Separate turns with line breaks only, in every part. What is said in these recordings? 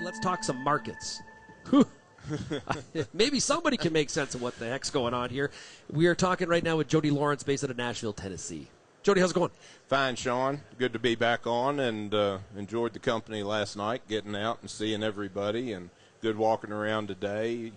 let's talk some markets. Whew. Maybe somebody can make sense of what the heck's going on here. We are talking right now with Jody Lawrence, based out of Nashville, Tennessee. Jody, how's it going?
Fine, Shaun. Good to be back on, and enjoyed the company last night, getting out and seeing everybody, and good walking around today,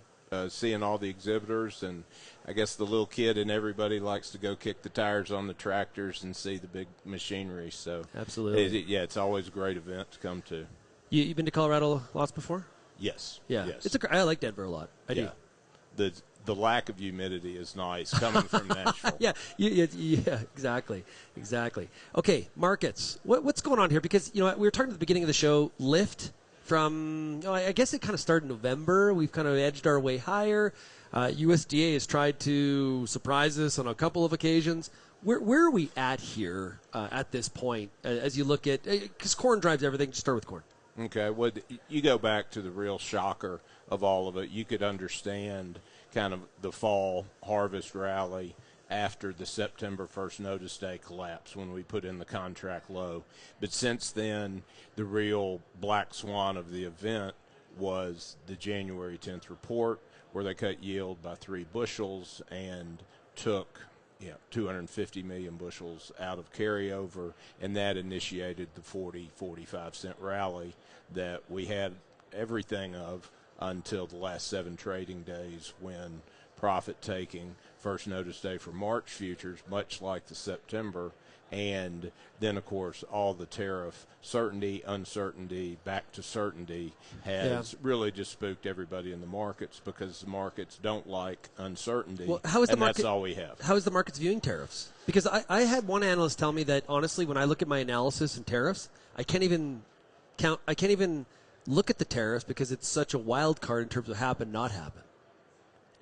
seeing all the exhibitors. And I guess the little kid and everybody likes to go kick the tires on the tractors and see the big machinery. So
absolutely,
it's always a great event to come to.
You've been to Colorado lots before?
Yes.
Yeah.
Yes.
I like Denver a lot. I do.
The lack of humidity is nice coming from Nashville.
Yeah, exactly. Okay, markets. What's going on here? Because we were talking at the beginning of the show, lift from. I guess it kind of started in November. We've kind of edged our way higher. USDA has tried to surprise us on a couple of occasions. Where are we at here at this point? As you look at, because corn drives everything. Just start with corn.
Okay, well, you go back to the real shocker of all of it. You could understand kind of the fall harvest rally after the September 1st notice day collapse when we put in the contract low. But since then, the real black swan of the event was the January 10th report, where they cut yield by 3 bushels and took 250 million bushels out of carryover, and that initiated the 45 cent rally that we had everything of until the last 7 trading days, when profit taking first notice day for March futures, much like the September, and then of course all the tariff certainty, uncertainty, back to certainty has really just spooked everybody in the markets, because the markets don't like uncertainty.
Well, how is the market,
that's all we have.
How is the markets viewing tariffs? Because I had one analyst tell me that, honestly, when I look at my analysis and tariffs, I can't even look at the tariffs because it's such a wild card in terms of happen, not happen.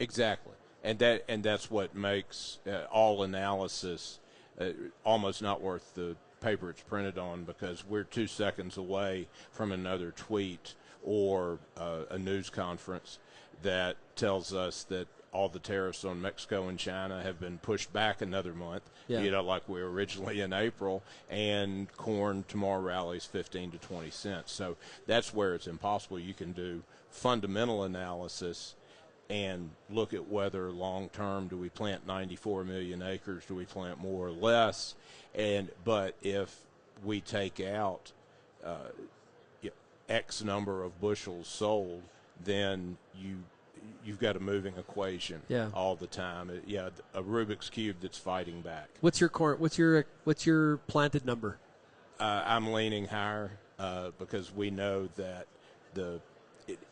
Exactly, and that's what makes all analysis almost not worth the paper it's printed on, because we're 2 seconds away from another tweet or a news conference that tells us that all the tariffs on Mexico and China have been pushed back another month, like we were originally in April, and corn tomorrow rallies 15 to 20 cents. So that's where it's impossible. You can do fundamental analysis and look at whether long-term, do we plant 94 million acres, do we plant more or less, but if we take out X number of bushels sold, then you've got a moving equation all the time. A Rubik's Cube that's fighting back.
What's your corn? What's your planted number?
I'm leaning higher because we know that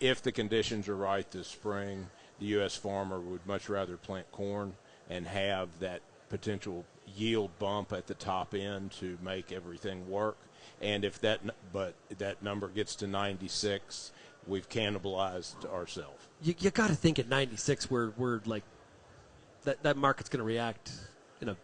if the conditions are right this spring, the U.S. farmer would much rather plant corn and have that potential yield bump at the top end to make everything work. And if that number gets to 96, we've cannibalized ourselves.
You got to think at 96, we're like that market's going to react in a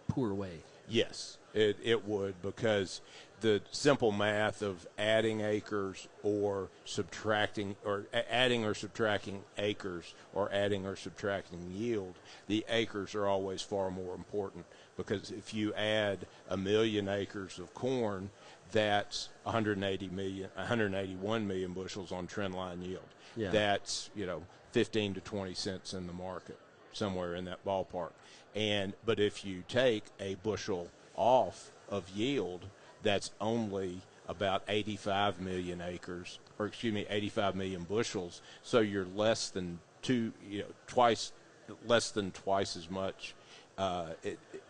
poor way.
Yes, it would, because the simple math of adding acres or subtracting, or adding or subtracting acres, or adding or subtracting yield, the acres are always far more important, because if you add 1 million acres of corn, that's 181 million bushels on trendline yield. Yeah. That's 15 to 20 cents in the market, somewhere in that ballpark. But if you take a bushel off of yield, that's only about 85 million acres, 85 million bushels. So you're less than twice as much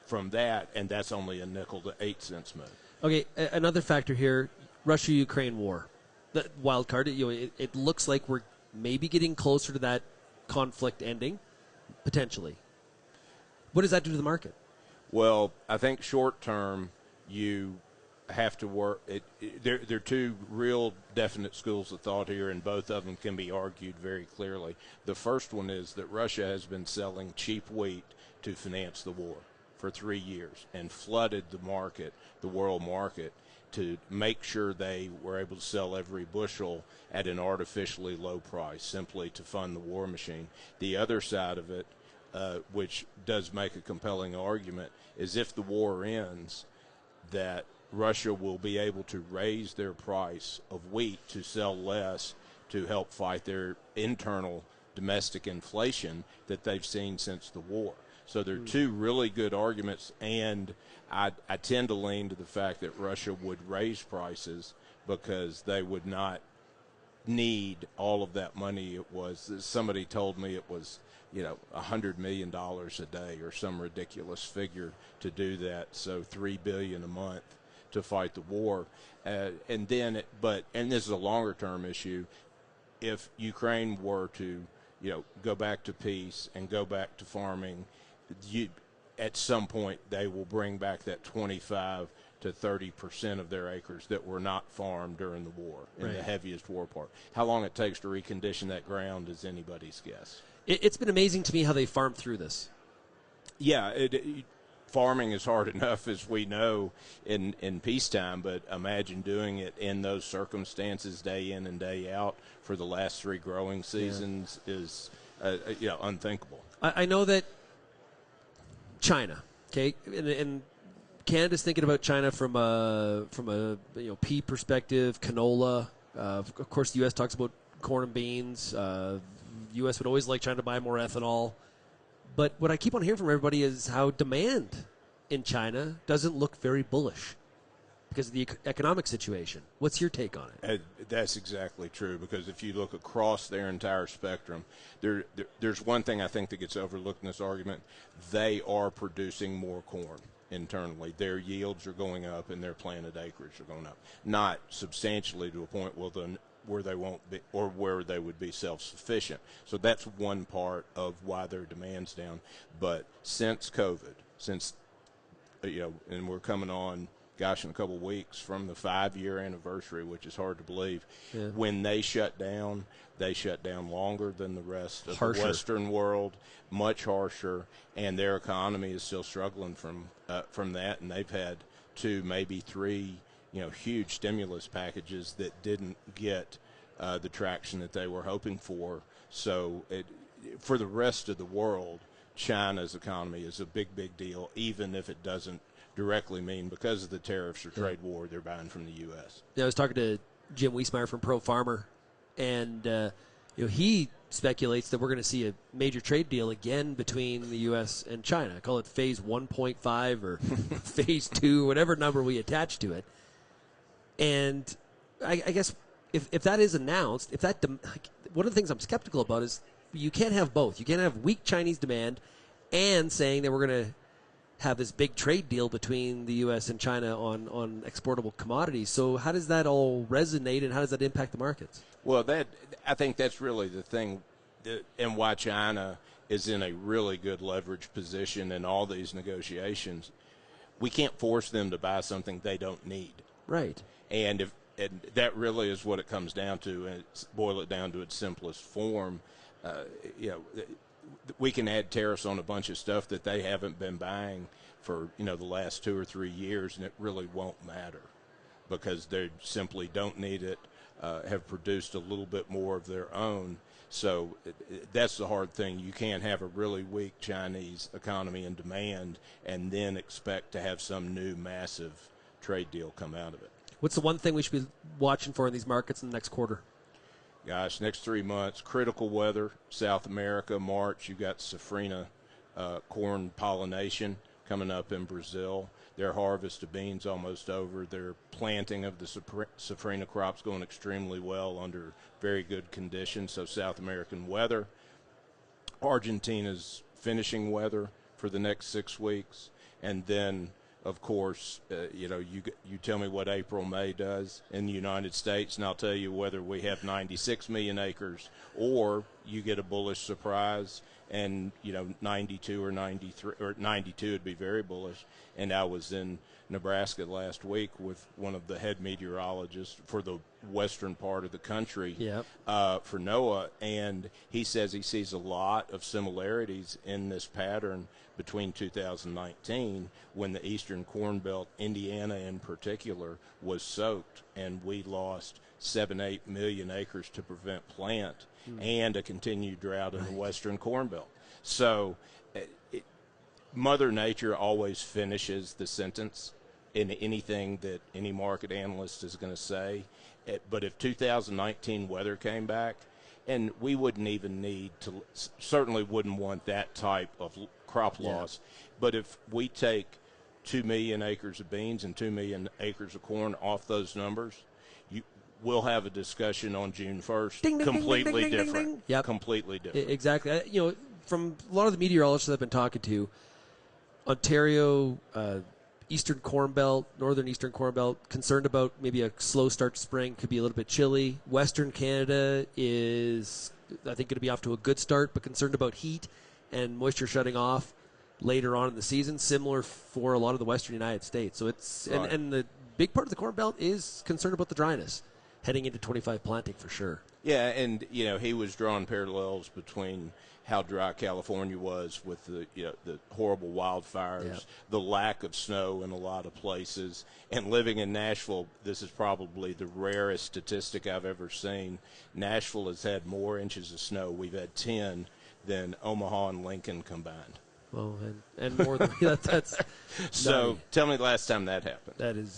from that, and that's only a nickel to 8 cents move.
Okay, another factor here: Russia-Ukraine war. The wild card. It looks like we're maybe getting closer to that conflict ending, potentially. What does that do to the market?
Well, I think short term, you have to work. There are 2 real definite schools of thought here, and both of them can be argued very clearly. The first one is that Russia has been selling cheap wheat to finance the war for 3 years and flooded the market, the world market, to make sure they were able to sell every bushel at an artificially low price simply to fund the war machine. The other side of it, which does make a compelling argument, is if the war ends, that Russia will be able to raise their price of wheat to sell less to help fight their internal domestic inflation that they've seen since the war. So there are two really good arguments, and I tend to lean to the fact that Russia would raise prices because they would not need all of that money. It was, somebody told me it was, $100 million a day or some ridiculous figure to do that. So $3 billion a month to fight the war. And this is a longer term issue. If Ukraine were to, go back to peace and go back to farming, at some point they will bring back that 25 to 30% of their acres that were not farmed during the war, in the heaviest war part. How long it takes to recondition that ground is anybody's guess.
It's been amazing to me how they farmed through this.
Yeah, farming is hard enough, as we know, in peacetime, but imagine doing it in those circumstances day in and day out for the last 3 growing seasons is unthinkable.
I know that China, okay, and Canada's thinking about China from a pea perspective, canola. Of course, the U.S. talks about corn and beans. The U.S. would always like China to buy more ethanol. But what I keep on hearing from everybody is how demand in China doesn't look very bullish because of the economic situation. What's your take on it?
That's exactly true, because if you look across their entire spectrum, there's one thing I think that gets overlooked in this argument. They are producing more corn internally. Their yields are going up and their planted acreage are going up. Not substantially to a point where they won't be, or where they would be self-sufficient. So that's one part of why their demand's down. But since COVID, and we're coming on, in a couple of weeks from the 5-year anniversary, which is hard to believe. Yeah. When they shut down longer than the rest of the Western world, much harsher, and their economy is still struggling from that. And they've had 2, maybe 3, huge stimulus packages that didn't get the traction that they were hoping for. So for the rest of the world, China's economy is a big, big deal, even if it doesn't directly mean, because of the tariffs or trade war, they're buying from the U.S.
Yeah, I was talking to Jim Wiesmeyer from Pro Farmer, and he speculates that we're going to see a major trade deal again between the U.S. and China. I call it phase 1.5 or phase 2, whatever number we attach to it. And I guess if that is announced, one of the things I'm skeptical about is you can't have both. You can't have weak Chinese demand and saying that we're going to have this big trade deal between the U.S. and China on exportable commodities. So how does that all resonate, and how does that impact the markets?
Well, I think that's really the thing, and why China is in a really good leverage position in all these negotiations. We can't force them to buy something they don't need.
Right.
And that really is what it comes down to, and boil it down to its simplest form. We can add tariffs on a bunch of stuff that they haven't been buying for the last 2 or 3 years, and it really won't matter because they simply don't need it, have produced a little bit more of their own. So that's the hard thing. You can't have a really weak Chinese economy and demand and then expect to have some new massive trade deal come out of it.
What's the one thing we should be watching for in these markets in the next quarter?
Gosh, next 3 months, critical weather, South America, March. You've got safrinha corn pollination coming up in Brazil. Their harvest of beans almost over. Their planting of the safrinha crops going extremely well under very good conditions. So South American weather. Argentina's finishing weather for the next 6 weeks. And then, of course, you tell me what April, May does in the United States, and I'll tell you whether we have 96 million acres or you get a bullish surprise and 92 or 93 or 92 would be very bullish. And I was in Nebraska last week with one of the head meteorologists for the western part of the country, for NOAA, and he says he sees a lot of similarities in this pattern between 2019, when the eastern Corn Belt, Indiana in particular, was soaked, and we lost 7-8 million acres to prevent plant, and a continued drought in the western Corn Belt. So Mother Nature always finishes the sentence in anything that any market analyst is going to say. But if 2019 weather came back, and we wouldn't even need to, certainly wouldn't want that type of crop loss. But if we take 2 million acres of beans and 2 million acres of corn off those numbers, we'll have a discussion on June 1st.
Ding, ding,
completely
ding, ding,
different.
ding, ding. Yep.
Completely different.
Exactly. From a lot of the meteorologists I've been talking to, Ontario, Eastern Corn Belt, Northern Eastern Corn Belt, concerned about maybe a slow start to spring, could be a little bit chilly. Western Canada is, I think, going to be off to a good start, but concerned about heat and moisture shutting off later on in the season, similar for a lot of the Western United States. So it's
right.
and the big part of the Corn Belt is concerned about the dryness heading into 25 planting for sure.
Yeah, and he was drawing parallels between how dry California was with the horrible wildfires, the lack of snow in a lot of places, and living in Nashville. This is probably the rarest statistic I've ever seen. Nashville has had more inches of snow. We've had 10 than Omaha and Lincoln combined.
Well, and more than that's.
So
no,
tell me the last time that happened.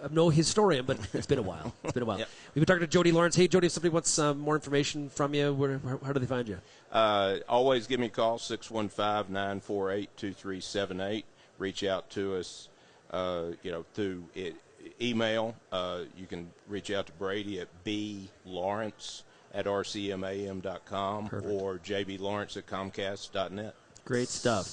I'm no historian, but it's been a while. It's been a while.
Yep.
We've been talking to Jody Lawrence. Hey, Jody, if somebody wants more information from you, how do they find you?
Always give me a call, 615-948-2378. Reach out to us, through email. You can reach out to Brady at blawrence@rcmam.com or jblawrence@comcast.net.
Great stuff.